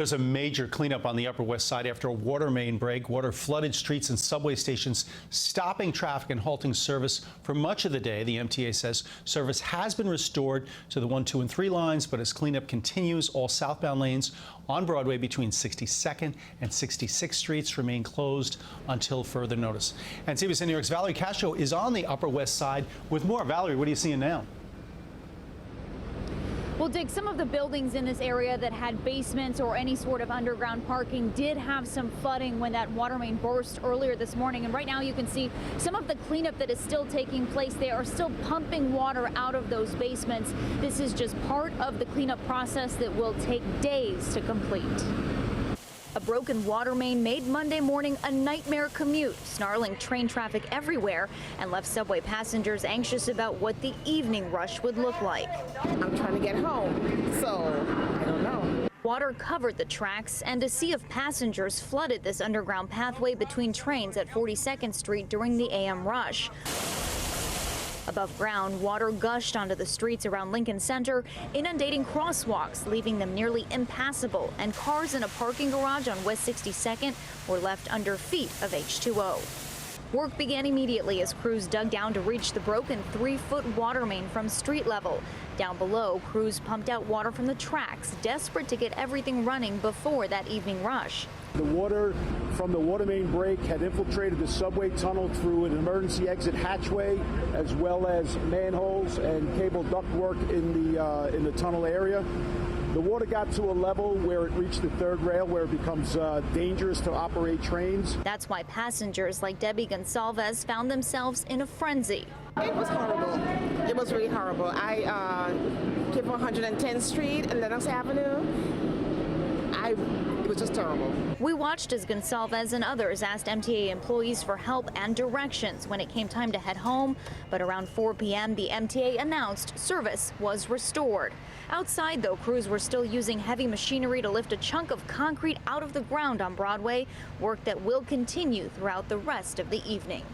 There's a major cleanup on the Upper West Side after a water main break. Water flooded streets and subway stations, stopping traffic and halting service for much of the day. The MTA says service has been restored to the 1, 2, and 3 lines, but as cleanup continues, all southbound lanes on Broadway between 62nd and 66th Streets remain closed until further notice. And CBSN New York's Valerie Castro is on the Upper West Side with more. Valerie, what are you seeing now? Well, Dick, some of the buildings in this area that had basements or any sort of underground parking did have some flooding when that water main burst earlier this morning. And right now you can see some of the cleanup that is still taking place. They are still pumping water out of those basements. This is just part of the cleanup process that will take days to complete. A broken water main made Monday morning a nightmare commute, snarling train traffic everywhere and left subway passengers anxious about what the evening rush would look like. I'm trying to get home, so I don't know. Water covered the tracks, and a sea of passengers flooded this underground pathway between trains at 42nd Street during the AM rush. Above ground, water gushed onto the streets around Lincoln Center, inundating crosswalks, leaving them nearly impassable, and cars in a parking garage on West 62nd were left under feet of H2O. Work began immediately as crews dug down to reach the broken 3-foot water main from street level. Down below, crews pumped out water from the tracks, desperate to get everything running before that evening rush. The water from the water main break had infiltrated the subway tunnel through an emergency exit hatchway, as well as manholes and cable ductwork in the tunnel area. The water got to a level where it reached the third rail, where it becomes dangerous to operate trains. That's why passengers like Debbie Gonsalves found themselves in a frenzy. It was horrible. It was really horrible. I came from 110th Street and Lenox Avenue. It was just terrible. We watched as Gonsalves and others asked MTA employees for help and directions when it came time to head home. But around 4 p.m., the MTA announced service was restored. Outside, though, crews were still using heavy machinery to lift a chunk of concrete out of the ground on Broadway, work that will continue throughout the rest of the evening.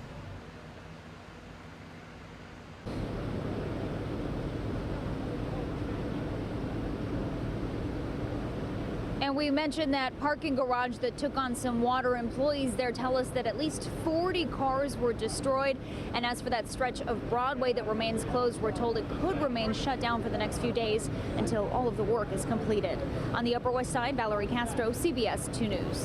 And we mentioned that parking garage that took on some water. Employees there tell us that at least 40 cars were destroyed. And as for that stretch of Broadway that remains closed, we're told it could remain shut down for the next few days until all of the work is completed. On the Upper West Side, Valerie Castro, CBS 2 News.